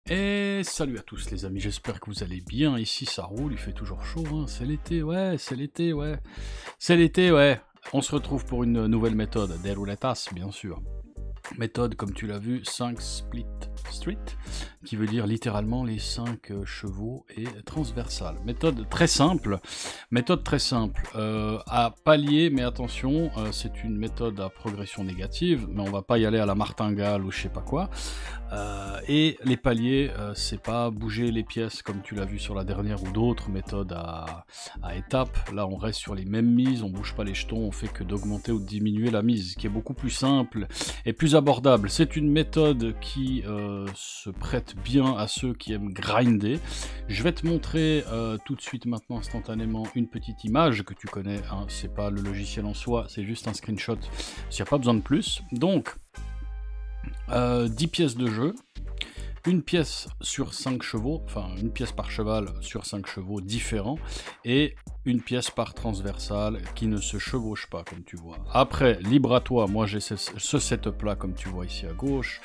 Et salut à tous les amis, j'espère que vous allez bien. Ici ça roule, il fait toujours chaud, hein. C'est l'été, ouais, c'est l'été, ouais. C'est l'été, ouais. On se retrouve pour une nouvelle méthode, des roulettas, bien sûr. Méthode, comme tu l'as vu, 5 split street, qui veut dire littéralement les 5 chevaux et transversales. Méthode très simple, à palier, mais attention, c'est une méthode à progression négative, mais on va pas y aller à la martingale ou je sais pas quoi. Et les paliers, c'est pas bouger les pièces comme tu l'as vu sur la dernière ou d'autres méthodes à étapes. Là, on reste sur les mêmes mises, on bouge pas les jetons, on fait que d'augmenter ou de diminuer la mise, qui est beaucoup plus simple et plus abordable. C'est une méthode qui se prête bien à ceux qui aiment grinder. Je vais te montrer tout de suite maintenant instantanément une petite image que tu connais, hein. C'est pas le logiciel en soi, c'est juste un screenshot, il n'y a pas besoin de plus. Donc 10 pièces de jeu, une pièce sur 5 chevaux, enfin une pièce par cheval sur 5 chevaux différents, et une pièce par transversale qui ne se chevauche pas, comme tu vois. Après, libre à toi, moi j'ai ce setup là, comme tu vois ici à gauche,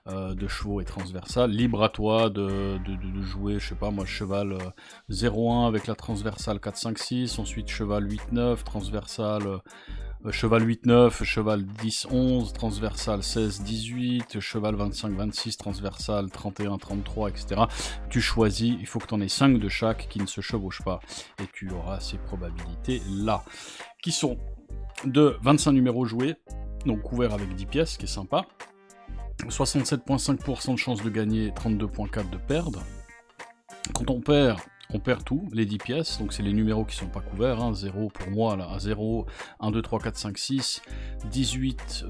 de chevaux et transversales. Libre à toi de jouer, je sais pas moi, cheval 0-1 avec la transversale 4-5-6, ensuite cheval 8-9, transversale cheval 8-9, cheval 10-11, transversal 16-18, cheval 25-26, transversal 31-33, etc. Tu choisis, il faut que tu en aies 5 de chaque qui ne se chevauchent pas. Et tu auras ces probabilités là, qui sont de 25 numéros joués, donc couverts avec 10 pièces, qui est sympa. 67,5% de chance de gagner, 32,4% de perdre. Quand on perd tout, les 10 pièces, donc c'est les numéros qui sont pas couverts, hein, 0 pour moi, là, à 0, 1, 2, 3, 4, 5, 6, 18,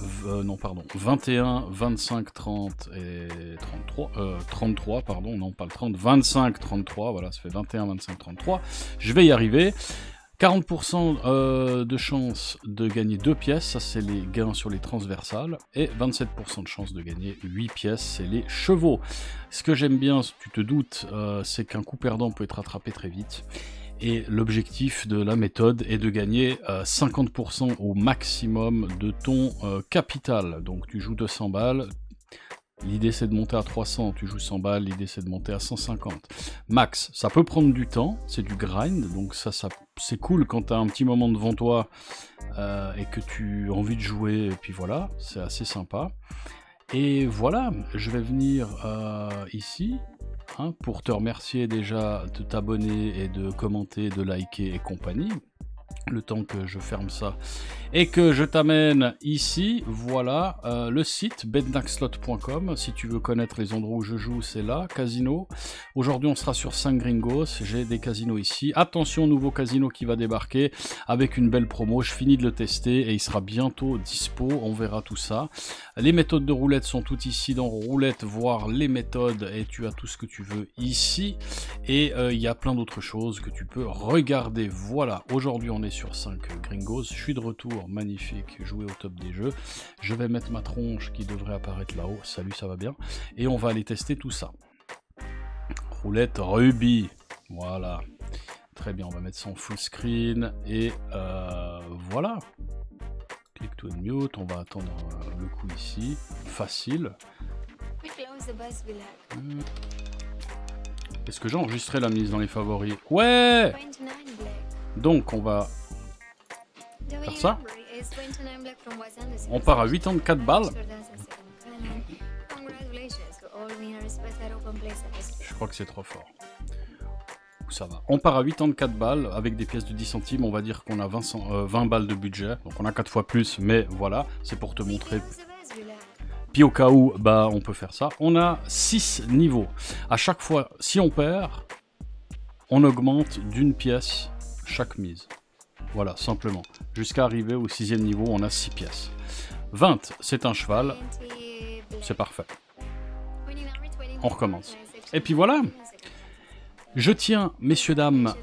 21, 25, 30 et 33, pardon, non pas le 30, 25, 33, voilà, ça fait 21, 25, 33, je vais y arriver. 40% de chance de gagner 2 pièces, ça c'est les gains sur les transversales, et 27% de chance de gagner 8 pièces, c'est les chevaux. Ce que j'aime bien, tu te doutes, c'est qu'un coup perdant peut être rattrapé très vite, et l'objectif de la méthode est de gagner 50% au maximum de ton capital. Donc tu joues 200 balles, l'idée c'est de monter à 300, tu joues 100 balles, l'idée c'est de monter à 150. Max, ça peut prendre du temps, c'est du grind, donc ça c'est cool quand tu as un petit moment devant toi et que tu as envie de jouer, et puis voilà, c'est assez sympa. Et voilà, je vais venir ici, hein, pour te remercier déjà de t'abonner et de commenter, de liker et compagnie. Le temps que je ferme ça et que je t'amène ici, voilà, le site betnaxslot.com. Si tu veux connaître les endroits où je joue, c'est là, casino. Aujourd'hui on sera sur 5 gringos, j'ai des casinos ici. Attention, nouveau casino qui va débarquer avec une belle promo, je finis de le tester et il sera bientôt dispo, on verra tout ça. Les méthodes de roulette sont toutes ici dans roulette, voir les méthodes, et tu as tout ce que tu veux ici. Et il y a plein d'autres choses que tu peux regarder. Voilà, aujourd'hui on est sur 5 gringos, je suis de retour, magnifique, jouer au top des jeux. Je vais mettre ma tronche qui devrait apparaître là-haut, salut, ça va bien, et on va aller tester tout ça. Roulette Ruby, voilà, très bien, on va mettre ça en full screen, et voilà. Click to unmute, on va attendre le coup ici, facile. Est-ce que j'ai enregistré la mise dans les favoris? Ouais. Donc on va faire ça. On part à 84 balles. Je crois que c'est trop fort. Ça va. On part à 84 balles avec des pièces de 10 centimes. On va dire qu'on a 20 balles de budget. Donc on a 4 fois plus, mais voilà, c'est pour te montrer. Puis au cas où, bah on peut faire ça. On a 6 niveaux. À chaque fois, si on perd, on augmente d'une pièce chaque mise. Voilà, simplement. Jusqu'à arriver au 6e niveau, on a 6 pièces. 20, c'est un cheval. C'est parfait. On recommence. Et puis voilà. Je tiens, messieurs, dames,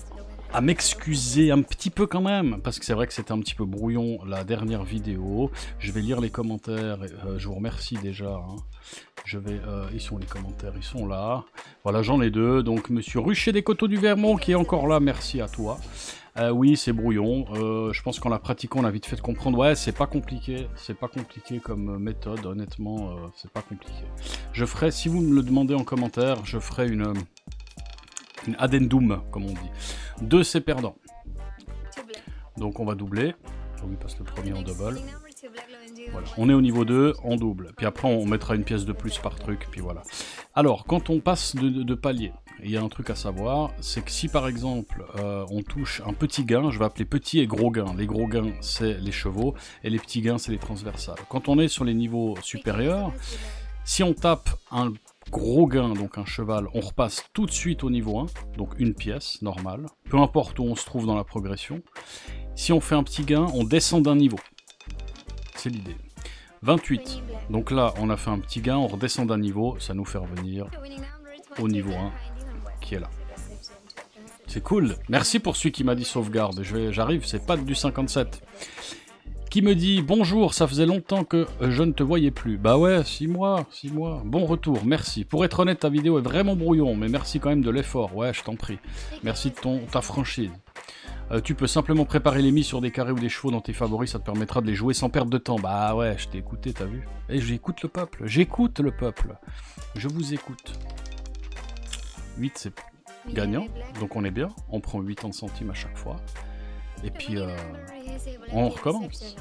à m'excuser un petit peu quand même, parce que c'est vrai que c'était un petit peu brouillon la dernière vidéo. Je vais lire les commentaires, je vous remercie déjà. Hein. Ils sont les commentaires, ils sont là. Voilà, j'en ai 2. Donc, monsieur Rucher des Coteaux du Vermont qui est encore là, merci à toi. Oui, c'est brouillon. Je pense qu'en la pratiquant, on a vite fait de comprendre. Ouais, c'est pas compliqué. C'est pas compliqué comme méthode, honnêtement, c'est pas compliqué. Je ferai, si vous me le demandez en commentaire, je ferai une addendum, comme on dit. 2, c'est perdant. Donc on va doubler. On lui passe le premier en double. Voilà. On est au niveau 2, on double. Puis après, on mettra une pièce de plus par truc, puis voilà. Alors, quand on passe de palier, il y a un truc à savoir, c'est que si par exemple, on touche un petit gain, je vais appeler petit et gros gain. Les gros gains, c'est les chevaux, et les petits gains, c'est les transversales. Quand on est sur les niveaux supérieurs, si on tape un gros gain, donc un cheval, on repasse tout de suite au niveau 1, donc une pièce, normale, peu importe où on se trouve dans la progression. Si on fait un petit gain, on descend d'un niveau. C'est l'idée. 28. Donc là, on a fait un petit gain, on redescend d'un niveau, ça nous fait revenir au niveau 1, qui est là. C'est cool. Merci pour celui qui m'a dit sauvegarde. J'arrive, c'est pas du 57. Qui me dit bonjour, ça faisait longtemps que je ne te voyais plus. Bah ouais, 6 mois, 6 mois. Bon retour, merci. Pour être honnête, ta vidéo est vraiment brouillon, mais merci quand même de l'effort. Ouais, je t'en prie. Merci de ta franchise. Tu peux simplement préparer les mises sur des carrés ou des chevaux dans tes favoris, ça te permettra de les jouer sans perdre de temps. Bah ouais, je t'ai écouté, t'as vu? Et j'écoute le peuple, j'écoute le peuple. Je vous écoute. 8 c'est gagnant, donc on est bien. On prend 80 centimes à chaque fois. Et puis on recommence.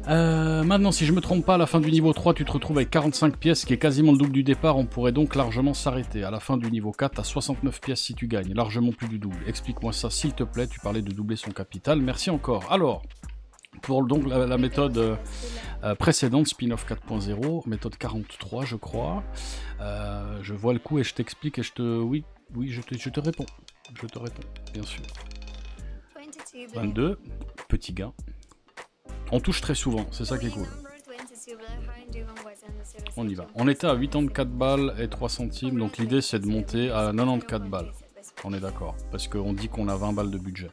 Maintenant, si je me trompe pas, à la fin du niveau 3, tu te retrouves avec 45 pièces, qui est quasiment le double du départ. On pourrait donc largement s'arrêter. À la fin du niveau 4, t'as 69 pièces si tu gagnes, largement plus du double. Explique-moi ça, s'il te plaît. Tu parlais de doubler son capital. Merci encore. Alors, pour donc la méthode précédente, Spin-off 4.0, méthode 43, je crois. Je vois le coup et je t'explique et je te... Oui, je te réponds. Je te réponds, bien sûr. 22, petit gain. On touche très souvent, c'est ça qui est cool. On y va. On était à 84 balles et 3 centimes, donc l'idée c'est de monter à 94 balles. On est d'accord, parce qu'on dit qu'on a 20 balles de budget.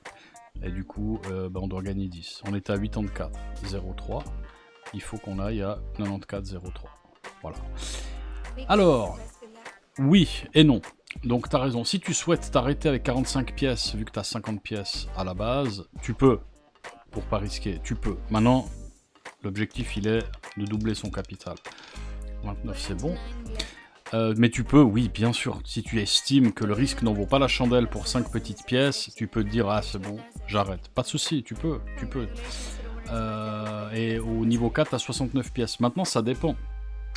Et du coup, on doit gagner 10. On était à 84,03. Il faut qu'on aille à 94,03. Voilà. Alors, oui et non. Donc t'as raison, si tu souhaites t'arrêter avec 45 pièces, vu que t'as 50 pièces à la base, tu peux. Pour pas risquer, tu peux. Maintenant, l'objectif il est de doubler son capital. 29 c'est bon. Mais tu peux, oui, bien sûr, si tu estimes que le risque n'en vaut pas la chandelle pour 5 petites pièces, tu peux te dire, ah c'est bon, j'arrête. Pas de souci, tu peux. Et au niveau 4, à 69 pièces. Maintenant, ça dépend.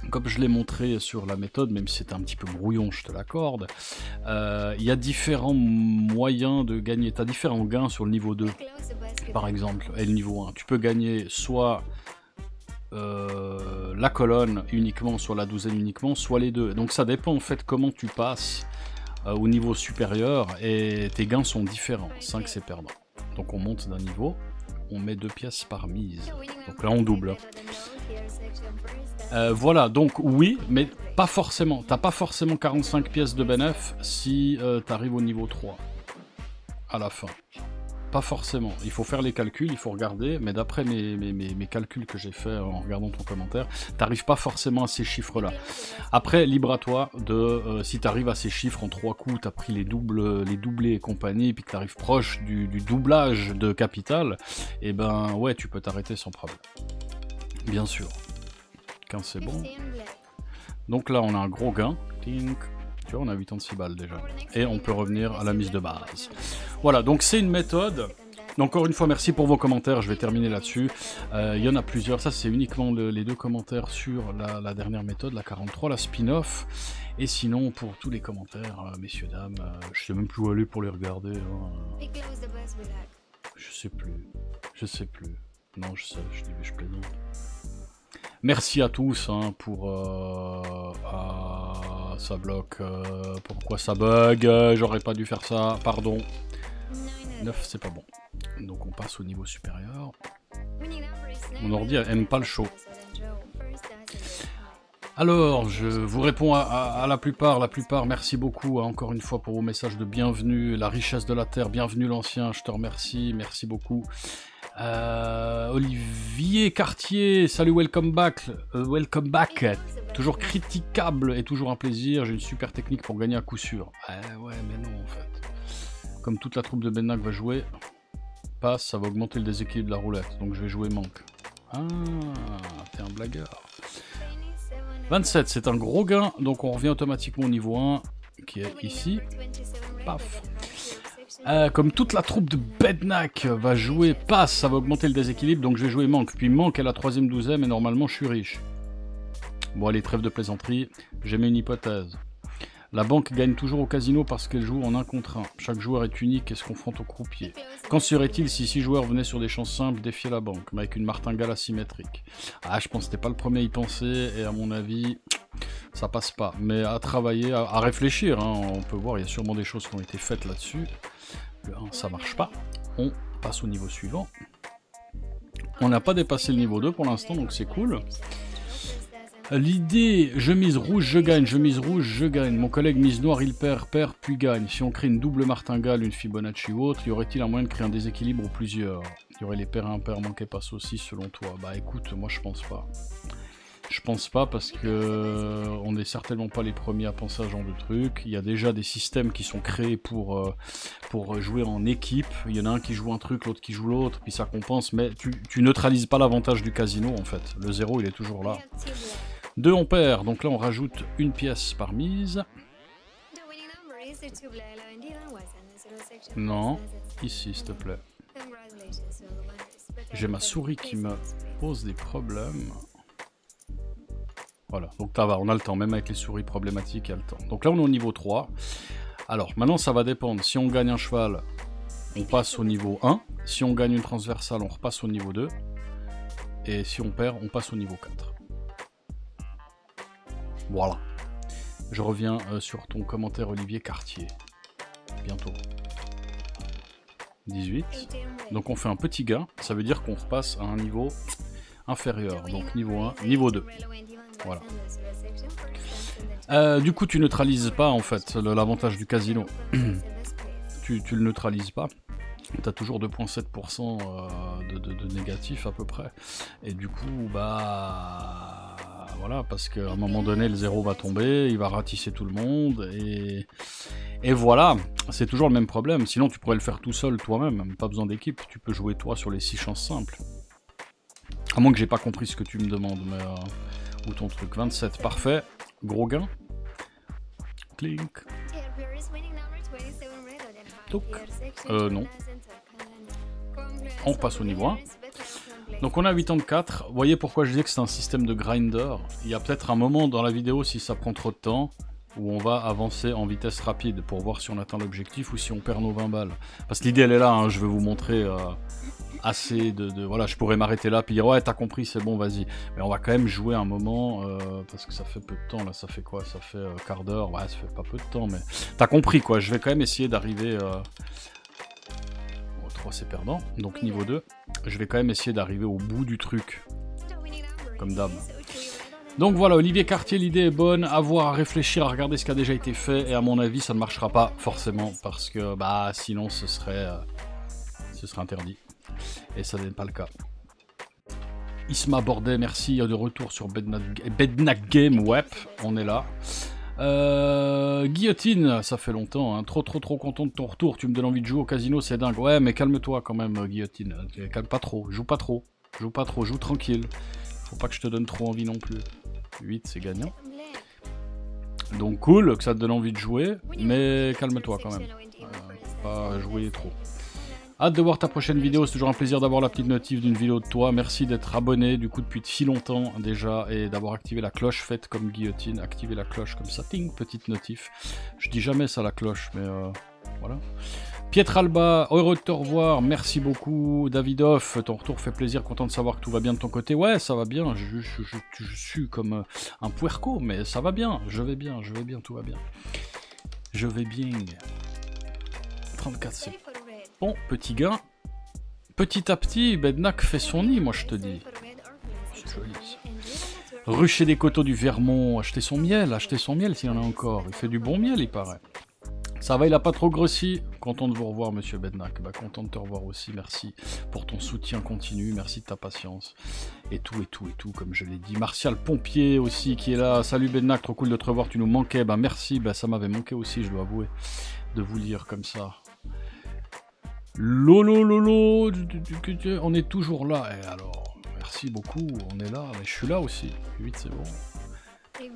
Comme je l'ai montré sur la méthode, même si c'est un petit peu brouillon, je te l'accorde, il y a différents moyens de gagner. Tu as différents gains sur le niveau 2, par exemple, et le niveau 1. Tu peux gagner soit la colonne uniquement, soit la douzaine uniquement, soit les deux. Donc ça dépend en fait comment tu passes au niveau supérieur, et tes gains sont différents. 5 c'est perdant. Donc on monte d'un niveau, on met 2 pièces par mise. Donc là on double. Voilà, donc oui, mais pas forcément. T'as pas forcément 45 pièces de bénéf si t'arrives au niveau 3 à la fin. Pas forcément. Il faut faire les calculs, il faut regarder, mais d'après mes calculs que j'ai fait en regardant ton commentaire, t'arrives pas forcément à ces chiffres-là. Après, libre à toi de si t'arrives à ces chiffres en 3 coups, t'as pris les doublés et compagnie, et puis que t'arrives proche du doublage de capital, et ben ouais, tu peux t'arrêter sans problème. Bien sûr. 15 c'est bon. Donc là on a un gros gain. Tink. Tu vois, on a 86 balles déjà. Et on peut revenir à la mise de base. Voilà, donc c'est une méthode. Encore une fois, merci pour vos commentaires. Je vais terminer là-dessus. Il y en a plusieurs. Ça, c'est uniquement les 2 commentaires sur la dernière méthode, la 43, la spin-off. Et sinon, pour tous les commentaires, messieurs, dames, je sais même plus où aller pour les regarder. Hein. Je sais plus. Non, je sais, je plaisante. Merci à tous hein, pour... ça bloque. Pourquoi ça bug? J'aurais pas dû faire ça. Pardon. 9, c'est pas bon. Donc on passe au niveau supérieur. Mon ordi aime pas le chaud. Alors, je vous réponds à la plupart. Merci beaucoup encore une fois pour vos messages de bienvenue. La richesse de la terre, bienvenue l'ancien, je te remercie. Merci beaucoup. Olivier Cartier, salut, welcome back. Toujours critiquable et toujours un plaisir. J'ai une super technique pour gagner à coup sûr. Ouais, mais non en fait. Comme toute la troupe de Bednak va jouer, passe, ça va augmenter le déséquilibre de la roulette. Donc je vais jouer manque. Ah, t'es un blagueur. 27, c'est un gros gain, donc on revient automatiquement au niveau 1, qui est ici. Paf. Comme toute la troupe de Bednak va jouer passe, ça va augmenter le déséquilibre, donc je vais jouer manque. Puis manque est la 3ème 12ème et normalement je suis riche. Bon allez, trêve de plaisanterie, j'ai mis une hypothèse. La banque gagne toujours au casino parce qu'elle joue en 1 contre 1. Chaque joueur est unique et se confronte au croupier. Qu'en serait-il si 6 joueurs venaient sur des chances simples défier la banque, mais avec une martingale asymétrique? Ah, je pense que c'était pas le premier à y penser, et à mon avis, ça passe pas. Mais à travailler, à réfléchir, hein. On peut voir, il y a sûrement des choses qui ont été faites là-dessus. Le 1, ça marche pas. On passe au niveau suivant. On n'a pas dépassé le niveau 2 pour l'instant, donc c'est cool. L'idée, je mise rouge, je gagne, je mise rouge, je gagne. Mon collègue mise noir, il perd, perd, puis gagne. Si on crée une double martingale, une Fibonacci ou autre, y aurait-il un moyen de créer un déséquilibre ou plusieurs? Il y aurait les paires impaires, manquaient pas aussi selon toi? Bah écoute, moi je pense pas. Je pense pas parce que on n'est certainement pas les premiers à penser à ce genre de truc. Il y a déjà des systèmes qui sont créés pour jouer en équipe. Il y en a un qui joue un truc, l'autre qui joue l'autre, puis ça compense, mais tu neutralises pas l'avantage du casino en fait. Le 0 il est toujours là. 2 on perd, donc là on rajoute une pièce par mise. Non, ici s'il te plaît. J'ai ma souris qui me pose des problèmes. Voilà, donc ça va, on a le temps, même avec les souris problématiques, il y a le temps. Donc là on est au niveau 3. Alors maintenant ça va dépendre, si on gagne un cheval, on passe au niveau 1. Si on gagne une transversale, on repasse au niveau 2. Et si on perd, on passe au niveau 4. Voilà. Je reviens sur ton commentaire Olivier Cartier. Bientôt. 18. Donc on fait un petit gain, ça veut dire qu'on repasse à un niveau inférieur. Donc niveau 1, niveau 2. Voilà. Du coup tu neutralises pas en fait l'avantage du casino. tu le neutralises pas. Tu as toujours 2,7% de négatif à peu près. Et du coup, bah... Voilà, parce qu'à un moment donné, le 0 va tomber, il va ratisser tout le monde, et voilà, c'est toujours le même problème. Sinon, tu pourrais le faire tout seul, toi-même, pas besoin d'équipe, tu peux jouer toi sur les 6 chances simples. À moins que j'ai pas compris ce que tu me demandes, mais... Où ton truc? 27, parfait. Gros gain. Clink. Toc. Non. On repasse au niveau 1. Donc on a 84. Vous voyez pourquoi je disais que c'est un système de grinder. Il y a peut-être un moment dans la vidéo, si ça prend trop de temps, où on va avancer en vitesse rapide pour voir si on atteint l'objectif ou si on perd nos 20 balles. Parce que l'idée elle est là, hein, je vais vous montrer assez de... Voilà, je pourrais m'arrêter là puis dire ouais t'as compris c'est bon vas-y. Mais on va quand même jouer un moment parce que ça fait peu de temps là, ça fait quoi? Ça fait quart d'heure, ouais ça fait pas peu de temps mais... T'as compris quoi, je vais quand même essayer d'arriver... 3 c'est perdant, donc niveau 2. Je vais quand même essayer d'arriver au bout du truc. Comme d'hab. Donc voilà, Olivier Cartier, l'idée est bonne, à voir, à réfléchir, à regarder ce qui a déjà été fait, et à mon avis, ça ne marchera pas forcément, parce que bah sinon ce serait interdit. Et ça n'est pas le cas. Isma Bordet, merci, de retour sur Bednak Game Web, on est là. Guillotine, ça fait longtemps, hein. Trop content de ton retour, tu me donnes envie de jouer au casino, c'est dingue. Ouais, mais calme-toi quand même, Guillotine, calme pas trop, joue pas trop, joue tranquille. Faut pas que je te donne trop envie non plus. 8, c'est gagnant. Donc cool, que ça te donne envie de jouer, mais calme-toi quand même. Pas jouer trop. Hâte de voir ta prochaine vidéo, c'est toujours un plaisir d'avoir la petite notif d'une vidéo de toi. Merci d'être abonné du coup depuis si longtemps déjà et d'avoir activé la cloche faite comme Guillotine. Activer la cloche comme ça, ting, petite notif. Je dis jamais ça la cloche, mais voilà. Pietralba, heureux de te revoir, merci beaucoup. Davidoff, ton retour fait plaisir, content de savoir que tout va bien de ton côté. Ouais, ça va bien, je suis comme un puerco, mais ça va bien, je vais bien, tout va bien. Je vais bien. 34, c'est bon, petit gain. Petit à petit, Bednak fait son nid, moi je te dis. C'est joli ça. Rucher des coteaux du Vermont, acheter son miel s'il y en a encore. Il fait du bon miel, il paraît. Ça va, il a pas trop grossi. Content de vous revoir, monsieur Bednak. Bah, content de te revoir aussi. Merci pour ton soutien continu. Merci de ta patience. Et tout, comme je l'ai dit. Martial Pompier aussi qui est là. Salut Bednak, trop cool de te revoir. Tu nous manquais. Bah, merci. Bah, ça m'avait manqué aussi, je dois avouer, de vous lire comme ça. Lolo, lolo, on est toujours là. Et alors, merci beaucoup, on est là, mais je suis là aussi. 8, c'est bon.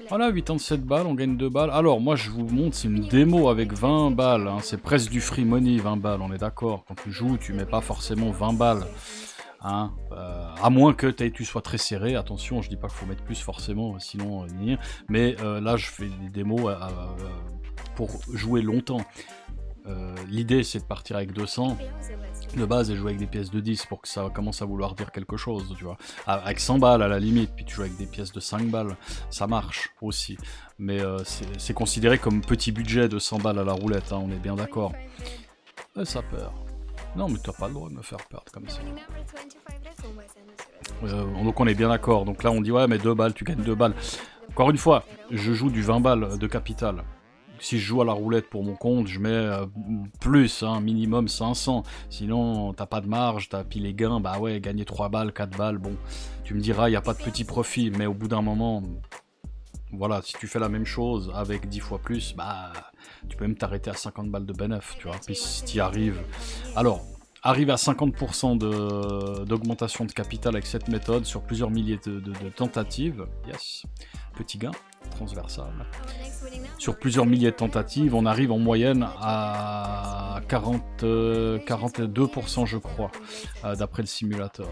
Voilà, 87 balles, on gagne 2 balles. Alors, moi, je vous montre, c'est une démo avec 20 balles. Hein. C'est presque du free money, 20 balles, on est d'accord. Quand tu joues, tu mets pas forcément 20 balles. Hein, à moins que tu sois très serré. Attention, je dis pas qu'il faut mettre plus forcément, sinon... mais là, je fais des démos pour jouer longtemps. L'idée, c'est de partir avec 200 de base et jouer avec des pièces de 10 pour que ça commence à vouloir dire quelque chose, tu vois. Avec 100 balles à la limite, puis tu joues avec des pièces de 5 balles, ça marche aussi. Mais c'est considéré comme petit budget de 100 balles à la roulette, hein, on est bien d'accord. Ça perd. Non, mais t'as pas le droit de me faire perdre comme ça. Donc on est bien d'accord. Donc là, on dit, ouais, mais 2 balles, tu gagnes 2 balles. Encore une fois, je joue du 20 balles de capital. Si je joue à la roulette pour mon compte, je mets plus, hein, minimum 500. Sinon, t'as pas de marge, t'as pis les gains, bah ouais, gagner 3 balles, 4 balles, bon. Tu me diras, il n'y a pas de petit profit, mais au bout d'un moment, voilà, si tu fais la même chose avec 10 fois plus, bah, tu peux même t'arrêter à 50 balles de bénéf, tu vois. Puis si t'y arrives... Alors, arrive à 50% d'augmentation de capital avec cette méthode sur plusieurs milliers de tentatives. Yes, petit gain transversal. Sur plusieurs milliers de tentatives, on arrive en moyenne à 42%, je crois, d'après le simulateur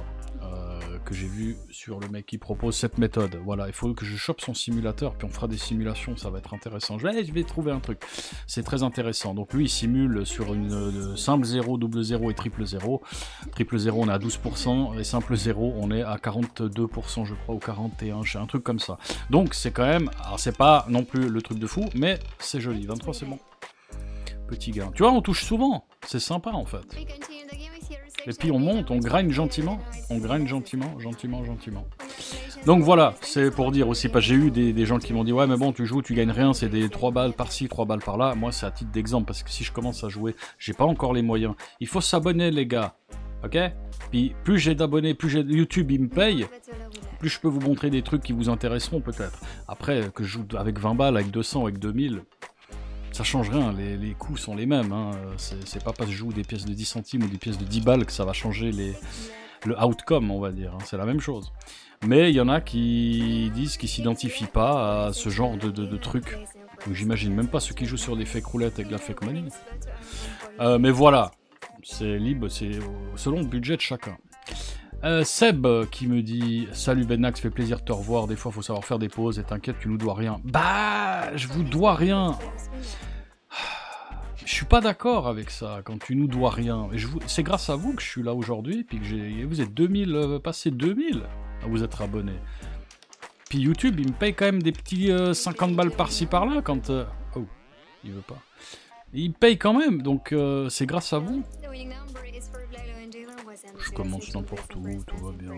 que j'ai vu sur le mec qui propose cette méthode. Voilà, il faut que je chope son simulateur, puis on fera des simulations, ça va être intéressant. Je vais trouver un truc. C'est très intéressant. Donc lui, il simule sur une simple 0, double 0 et triple 0. Triple 0, on est à 12%, et simple 0, on est à 42%, je crois, ou 41%, j'ai un truc comme ça. Donc c'est quand même, alors c'est pas non plus le truc de fou, mais c'est joli. 23, c'est bon. Petit gain. Tu vois, on touche souvent. C'est sympa, en fait. Et puis on monte, on grind gentiment. On grind gentiment. Donc voilà, c'est pour dire aussi, parce que j'ai eu des gens qui m'ont dit, ouais, mais bon, tu joues, tu gagnes rien, c'est des 3 balles par-ci, 3 balles par-là. Moi, c'est à titre d'exemple, parce que si je commence à jouer, j'ai pas encore les moyens. Il faut s'abonner, les gars. Ok? Puis plus j'ai d'abonnés, plus YouTube, il me paye, plus je peux vous montrer des trucs qui vous intéresseront, peut-être. Après, que je joue avec 20 balles, avec 200, avec 2000... Ça change rien, les coûts sont les mêmes, hein. C'est pas parce que je joue des pièces de 10 centimes ou des pièces de 10 balles que ça va changer le outcome, on va dire, hein. C'est la même chose. Mais il y en a qui disent qu'ils s'identifient pas à ce genre de trucs. J'imagine même pas ceux qui jouent sur des fake roulettes avec la fake money. Mais voilà, c'est libre, c'est selon le budget de chacun. Seb qui me dit « Salut Benax, fait plaisir de te revoir, des fois faut savoir faire des pauses et t'inquiète, tu nous dois rien. » Bah, je vous dois rien. Je suis pas d'accord avec ça, quand tu nous dois rien. C'est grâce à vous que je suis là aujourd'hui, puis que vous êtes 2000, passé 2000 à vous être abonnés. Puis YouTube, il me paye quand même des petits 50 balles par-ci par-là quand... Oh, il veut pas. Il paye quand même, donc c'est grâce à vous. Je commence n'importe où, tout va bien.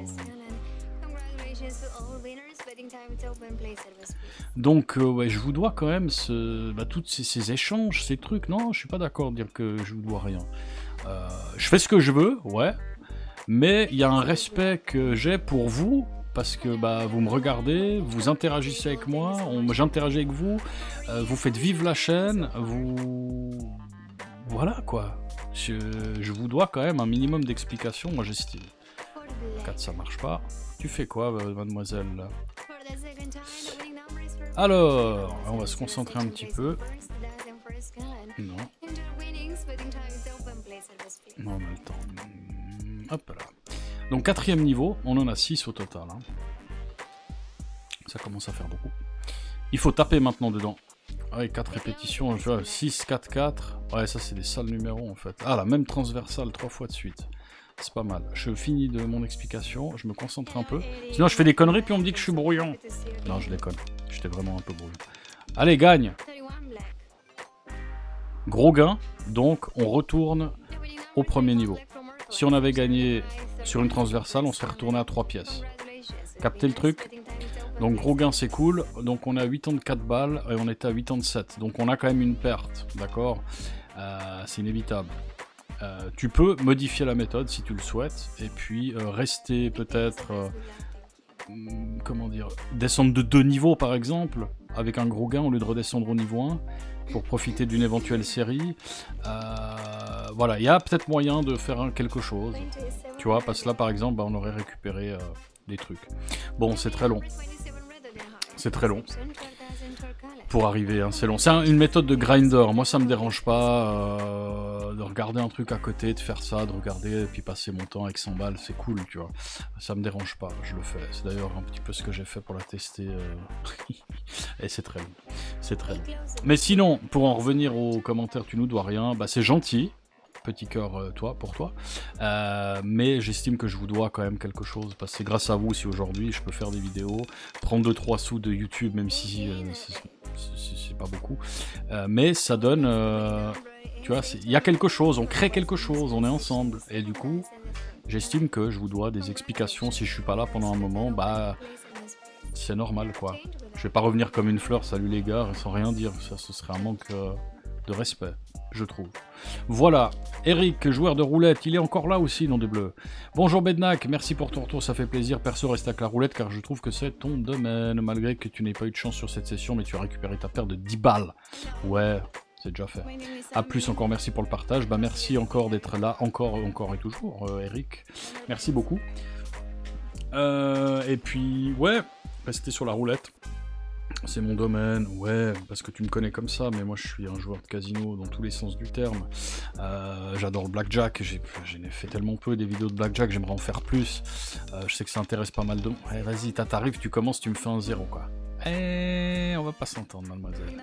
Donc, ouais, je vous dois quand même tous ces échanges, ces trucs. Non, je suis pas d'accord de dire que je vous dois rien. Je fais ce que je veux, ouais. Mais il y a un respect que j'ai pour vous, parce que vous me regardez, vous interagissez avec moi, j'interagis avec vous, vous faites vivre la chaîne, voilà quoi. Je vous dois quand même un minimum d'explications, moi j'estime. 4 ça marche pas. Tu fais quoi, mademoiselle là? Alors, on va se concentrer un petit peu. Non. Non, on a le temps. Hop là. Donc 4e niveau, on en a 6 au total. Hein. Ça commence à faire beaucoup. Il faut taper maintenant dedans. Ouais, 4 répétitions, je vois, 6, 4, 4. Ouais, ça c'est des sales numéros en fait. Ah, la même transversale 3 fois de suite. C'est pas mal. Je finis de mon explication, je me concentre un peu. Sinon je fais des conneries puis on me dit que je suis brouillon. Non, je déconne. J'étais vraiment un peu brouillon. Allez, gagne. Gros gain, donc on retourne au premier niveau. Si on avait gagné sur une transversale, on serait retourné à 3 pièces. Captez le truc? Donc gros gain c'est cool, donc on est à 84 balles et on était à 87, donc on a quand même une perte, d'accord? C'est inévitable. Tu peux modifier la méthode si tu le souhaites, et puis rester peut-être, comment dire, descendre de 2 niveaux par exemple, avec un gros gain au lieu de redescendre au niveau 1, pour profiter d'une éventuelle série. Voilà, il y a peut-être moyen de faire quelque chose. Tu vois, parce que là, par exemple, bah, on aurait récupéré des trucs. Bon, c'est très long. C'est très long. Pour arriver, hein, c'est long. C'est une méthode de grinder. Moi, ça me dérange pas de regarder un truc à côté, de faire ça, de regarder et puis passer mon temps avec 100 balles. C'est cool, tu vois. Ça me dérange pas, je le fais. C'est d'ailleurs un petit peu ce que j'ai fait pour la tester. Et c'est très long. C'est très long. Mais sinon, pour en revenir aux commentaires, tu nous dois rien. Bah, c'est gentil. Petit cœur pour toi, mais j'estime que je vous dois quand même quelque chose, parce que c'est grâce à vous si aujourd'hui je peux faire des vidéos, prendre 2-3 sous de YouTube, même si c'est pas beaucoup, mais ça donne, tu vois, il y a quelque chose, on crée quelque chose, on est ensemble, et du coup, j'estime que je vous dois des explications. Si je suis pas là pendant un moment, bah, c'est normal, quoi. Je vais pas revenir comme une fleur, salut les gars, sans rien dire, ça ce serait un manque de respect, je trouve. Voilà, Eric, joueur de roulette, il est encore là aussi, non des bleus. Bonjour Bednak, merci pour ton retour, ça fait plaisir. Perso, reste avec la roulette car je trouve que c'est ton domaine, malgré que tu n'aies pas eu de chance sur cette session, mais tu as récupéré ta paire de 10 balles. Ouais, c'est déjà fait. A plus, encore merci pour le partage. Bah merci encore d'être là, encore et toujours, Eric. Merci beaucoup. Et puis, ouais, restez sur la roulette. C'est mon domaine, ouais, parce que tu me connais comme ça, mais moi je suis un joueur de casino dans tous les sens du terme. J'adore le blackjack, j'ai fait tellement peu des vidéos de blackjack, j'aimerais en faire plus. Je sais que ça intéresse pas mal de... Ouais, vas-y, t'arrives, tu commences, tu me fais un 0, quoi. On va pas s'entendre, mademoiselle.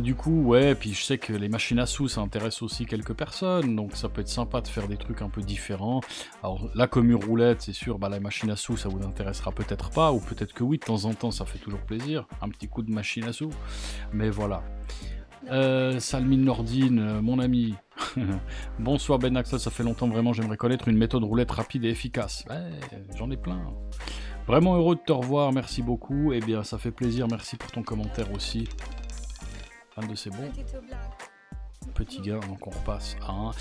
Du coup, ouais, puis je sais que les machines à sous, ça intéresse aussi quelques personnes, donc ça peut être sympa de faire des trucs un peu différents. Alors, la commune roulette, c'est sûr, bah, la machine à sous, ça vous intéressera peut-être pas, ou peut-être que oui, de temps en temps, ça fait toujours plaisir, un petit coup de machine à sous, mais voilà. Salmine Nordine, mon ami. Bonsoir Ben Axel, ça fait longtemps vraiment, j'aimerais connaître une méthode roulette rapide et efficace. Ouais, j'en ai plein. Vraiment heureux de te revoir, merci beaucoup. Eh bien, ça fait plaisir, merci pour ton commentaire aussi. De c'est bon. Petit gain, donc on repasse à 1.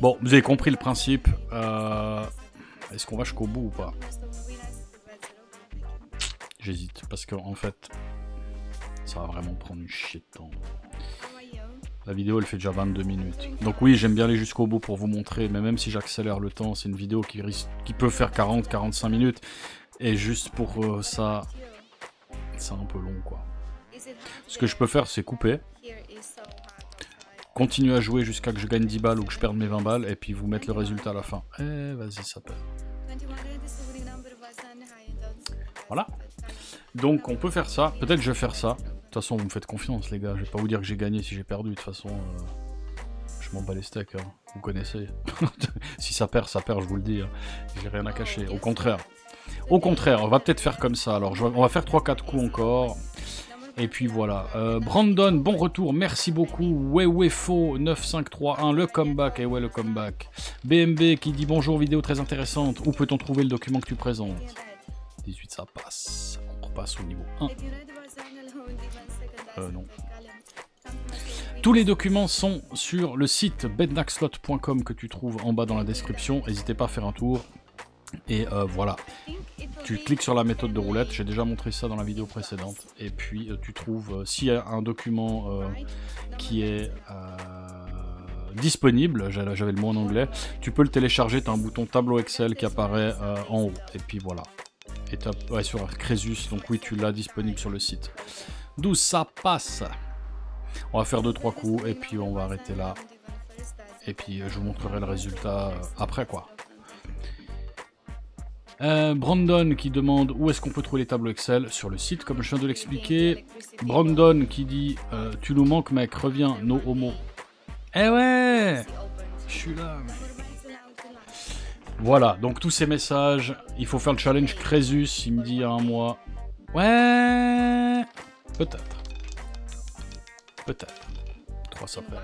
Bon, vous avez compris le principe. Est-ce qu'on va jusqu'au bout ou pas? J'hésite, parce qu'en fait, ça va vraiment prendre une chier de temps. La vidéo, elle fait déjà 22 minutes. Donc oui, j'aime bien aller jusqu'au bout pour vous montrer, mais même si j'accélère le temps, c'est une vidéo qui peut faire 40-45 minutes. Et juste pour ça, c'est un peu long, quoi. Ce que je peux faire, c'est couper, continuer à jouer jusqu'à que je gagne 10 balles ou que je perde mes 20 balles, et puis vous mettre le résultat à la fin. Vas-y, ça perd. Voilà. Donc on peut faire ça. Peut-être je vais faire ça. De toute façon, vous me faites confiance, les gars. Je vais pas vous dire que j'ai gagné si j'ai perdu. De toute façon, je m'en bats les steaks. Hein. Vous connaissez. Si ça perd, je vous le dis. Hein. J'ai rien à cacher. Au contraire. Au contraire, on va peut-être faire comme ça. Alors, on va faire 3-4 coups encore. Et puis voilà. Brandon, bon retour. Merci beaucoup. Wewefo 9531, le comeback. Et ouais, le comeback. BMB qui dit bonjour, vidéo très intéressante. Où peut-on trouver le document que tu présentes? 18, ça passe. On repasse au niveau 1. Non. Tous les documents sont sur le site bednaxslot.com que tu trouves en bas dans la description. N'hésitez pas à faire un tour. Et voilà, tu cliques sur la méthode de roulette, j'ai déjà montré ça dans la vidéo précédente, et puis tu trouves, s'il y a un document qui est disponible, j'avais le mot en anglais, tu peux le télécharger, tu as un bouton tableau Excel qui apparaît en haut, et puis voilà. Et ouais, sur Crésus, donc oui, tu l'as disponible sur le site. D'où ça passe. On va faire 2-3 coups, et puis on va arrêter là, et puis je vous montrerai le résultat après, quoi. Brandon qui demande où est-ce qu'on peut trouver les tableaux Excel sur le site, comme je viens de l'expliquer. Brandon qui dit tu nous manques mec, reviens, no homo. Eh ouais, je suis là mec. Voilà, donc tous ces messages, il faut faire le challenge Crésus, il me dit il y a un mois. Ouais, peut-être. Peut-être. 3 ça perd.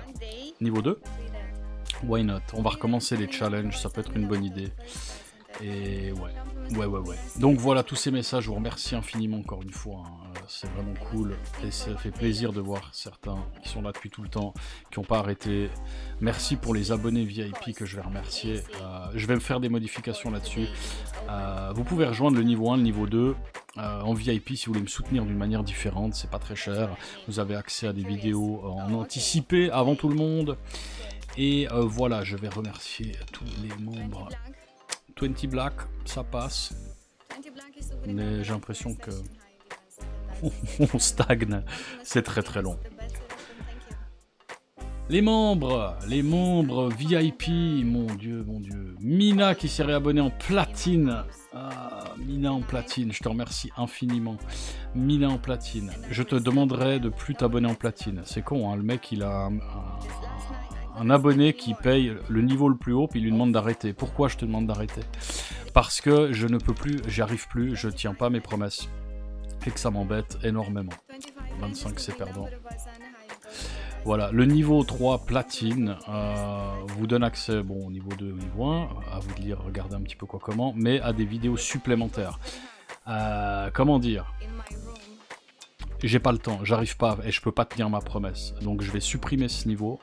Niveau 2 why not? On va recommencer les challenges, ça peut être une bonne idée. Et ouais. Donc voilà tous ces messages, je vous remercie infiniment encore une fois, hein. C'est vraiment cool et ça fait plaisir de voir certains qui sont là depuis tout le temps, qui n'ont pas arrêté. Merci pour les abonnés VIP que je vais remercier, je vais me faire des modifications là-dessus. Vous pouvez rejoindre le niveau 1, le niveau 2, en VIP si vous voulez me soutenir d'une manière différente, c'est pas très cher. Vous avez accès à des vidéos en anticipé avant tout le monde. Et voilà, je vais remercier tous les membres. 20 Black, ça passe. Mais j'ai l'impression que on stagne. C'est très très long. Les membres VIP, mon Dieu. Mina qui s'est réabonnée en platine. Ah, Mina en platine, je te remercie infiniment. Mina en platine. Je te demanderai de plus t'abonner en platine. C'est con, hein, le mec il a un abonné qui paye le niveau le plus haut, puis il lui demande d'arrêter. Pourquoi je te demande d'arrêter? Parce que je ne peux plus, j'y arrive plus, je tiens pas mes promesses. Et que ça m'embête énormément. 25 c'est perdant. Voilà, le niveau 3 platine vous donne accès, bon, au niveau 2, au niveau 1, à vous de lire, regarder un petit peu quoi comment, mais à des vidéos supplémentaires. Comment dire? J'ai pas le temps, j'arrive pas, et je peux pas tenir ma promesse. Donc je vais supprimer ce niveau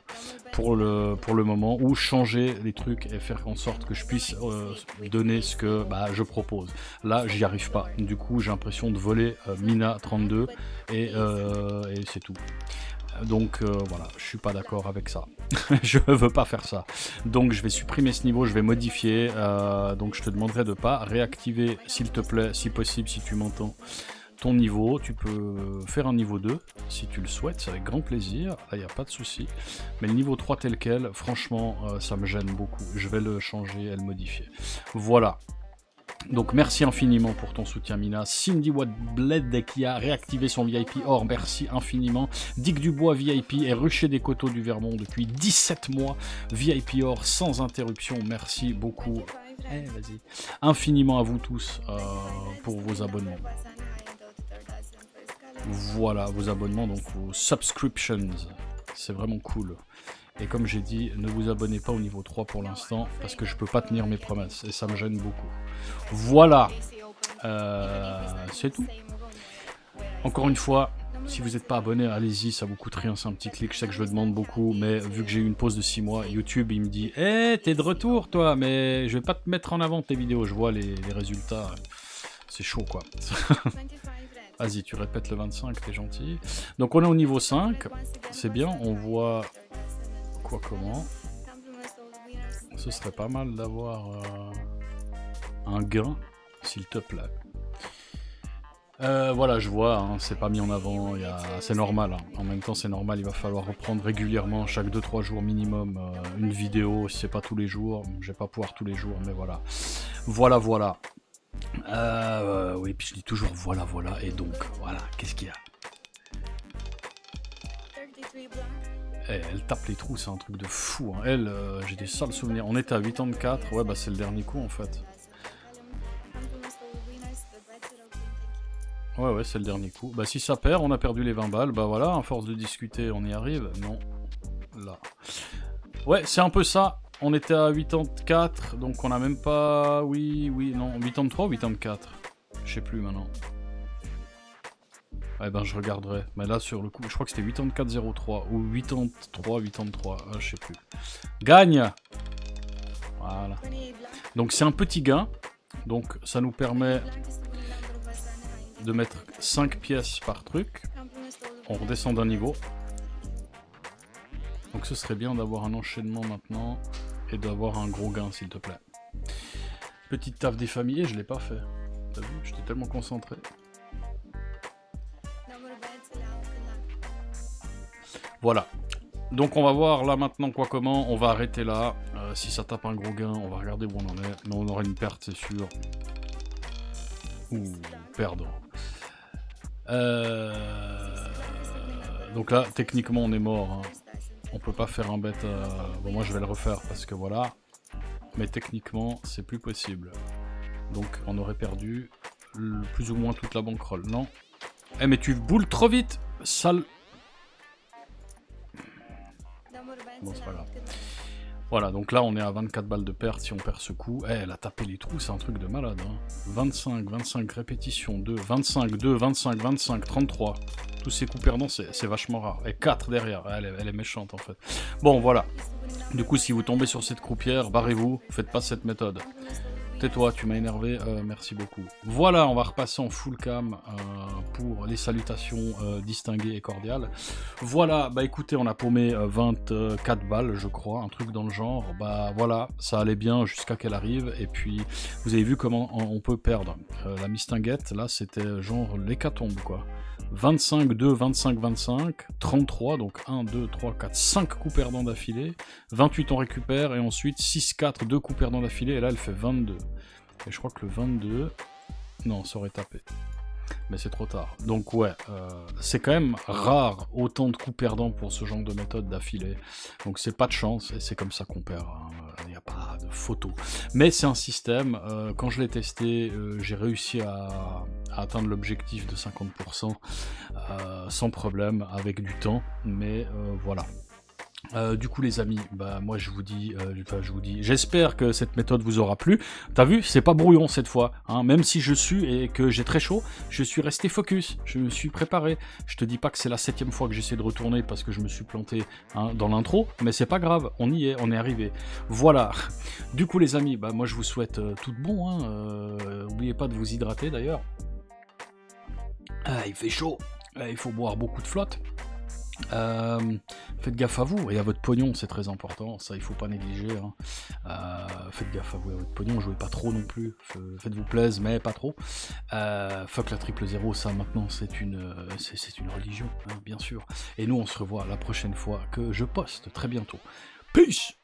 pour le moment, ou changer les trucs et faire en sorte que je puisse donner ce que je propose. Là, j'y arrive pas. Du coup, j'ai l'impression de voler Mina 32, et c'est tout. Donc voilà, je suis pas d'accord avec ça. Je veux pas faire ça. Donc je vais supprimer ce niveau, je vais modifier. Donc je te demanderai de pas réactiver, s'il te plaît, si possible, si tu m'entends, ton niveau. Tu peux faire un niveau 2 si tu le souhaites, c'est avec grand plaisir. Là, il n'y a pas de souci. Mais le niveau 3 tel quel, franchement, ça me gêne beaucoup. Je vais le changer et le modifier. Voilà. Donc merci infiniment pour ton soutien Mina. Cindy Wattbled qui a réactivé son VIP or, merci infiniment. Dick Dubois VIP et Rucher des Coteaux du Vermont depuis 17 mois. VIP or sans interruption, merci beaucoup. Vas-y. Infiniment à vous tous pour vos abonnements. Voilà, vos abonnements, donc vos subscriptions. C'est vraiment cool. Et comme j'ai dit, ne vous abonnez pas au niveau 3 pour l'instant, parce que je peux pas tenir mes promesses, et ça me gêne beaucoup. Voilà, c'est tout. Encore une fois, si vous n'êtes pas abonné, allez-y, ça vous coûte rien, c'est un petit clic, je sais que je le demande beaucoup, mais vu que j'ai eu une pause de 6 mois, YouTube il me dit « Eh, t'es de retour toi, mais je vais pas te mettre en avant tes vidéos, je vois les résultats, c'est chaud quoi. » Vas-y, tu répètes le 25, t'es gentil. Donc on est au niveau 5, c'est bien, on voit... comment. Ce serait pas mal d'avoir un gain, s'il te plaît. Voilà, je vois, hein, c'est pas mis en avant, c'est normal. Hein. En même temps, c'est normal, il va falloir reprendre régulièrement, chaque 2-3 jours minimum, une vidéo, si c'est pas tous les jours. Je vais pas pouvoir tous les jours, mais voilà. Voilà. Oui, puis je dis toujours voilà, et donc, voilà, qu'est-ce qu'il y a? Elle tape les trous, c'est un truc de fou. Hein. Elle, j'ai des sales souvenirs. On était à 84, ouais, c'est le dernier coup en fait. Ouais, c'est le dernier coup. Si ça perd, on a perdu les 20 balles. Voilà, à force de discuter, on y arrive. Non, là. Ouais, c'est un peu ça. On était à 84, donc on a même pas... Oui, non, 83 ou 84? Je sais plus maintenant. Je regarderai. Mais là, sur le coup, je crois que c'était 84-03 ou 83, je sais plus. Gagne! Voilà. Donc c'est un petit gain. Donc ça nous permet de mettre 5 pièces par truc. On redescend d'un niveau. Donc ce serait bien d'avoir un enchaînement maintenant et d'avoir un gros gain, s'il te plaît. Petite taf des familles, je l'ai pas fait. T'as vu, j'étais tellement concentré. Voilà. Donc on va voir là maintenant quoi comment. On va arrêter là. Si ça tape un gros gain, on va regarder où on en est. Mais on aura une perte, c'est sûr. Ouh, perdre. Donc là, techniquement, on est mort. Hein. On peut pas faire un bet. Bon, moi, je vais le refaire parce que voilà. Mais techniquement, c'est plus possible. Donc, on aurait perdu plus ou moins toute la bankroll. Non. Eh, mais tu boules trop vite, sale. Bon, c'est pas grave. Voilà, donc là, on est à 24 balles de perte si on perd ce coup. Eh, elle a tapé les trous, c'est un truc de malade. Hein. 25 répétitions, 2, 25, 2, 25, 25, 33. Tous ces coups perdants, c'est vachement rare. Et 4 derrière, elle est méchante en fait. Bon, voilà. Du coup, si vous tombez sur cette croupière, barrez-vous, faites pas cette méthode. tais-toi, tu m'as énervé, merci beaucoup. Voilà, on va repasser en full cam pour les salutations distinguées et cordiales. Voilà, bah écoutez, on a paumé 24 balles, je crois, un truc dans le genre. Bah voilà, ça allait bien jusqu'à qu'elle arrive, et puis vous avez vu comment on peut perdre. La mistinguette, là, c'était genre l'hécatombe, quoi. 25, 2, 25, 25, 33, donc 1, 2, 3, 4, 5 coups perdants d'affilée, 28 on récupère, et ensuite 6, 4, 2 coups perdants d'affilée, et là elle fait 22. Et je crois que le 22, non, ça aurait tapé. Mais c'est trop tard. Donc ouais, c'est quand même rare autant de coups perdants pour ce genre de méthode d'affilée. Donc c'est pas de chance, et c'est comme ça qu'on perd. Il n'y a pas de photo. Mais c'est un système, quand je l'ai testé, j'ai réussi à atteindre l'objectif de 50% sans problème, avec du temps. Mais voilà. Du coup les amis, bah moi je vous dis, j'espère que cette méthode vous aura plu. T'as vu, c'est pas brouillon cette fois, hein. Même si je suis et que j'ai très chaud, je suis resté focus, je me suis préparé. Je te dis pas que c'est la 7e fois que j'essaie de retourner parce que je me suis planté, hein, dans l'intro, mais c'est pas grave, on y est, on est arrivé. Voilà. Du coup les amis, bah moi je vous souhaite tout de bon, hein. N'oubliez pas de vous hydrater d'ailleurs. Ah, il fait chaud, il faut boire beaucoup de flotte. Faites gaffe à vous et à votre pognon, c'est très important, ça il faut pas négliger, hein. Faites gaffe à vous et à votre pognon, jouez pas trop non plus, faites-vous plaisir mais pas trop. Fuck la 000, ça maintenant c'est une religion, hein, bien sûr. Et nous on se revoit la prochaine fois que je poste, très bientôt. Peace.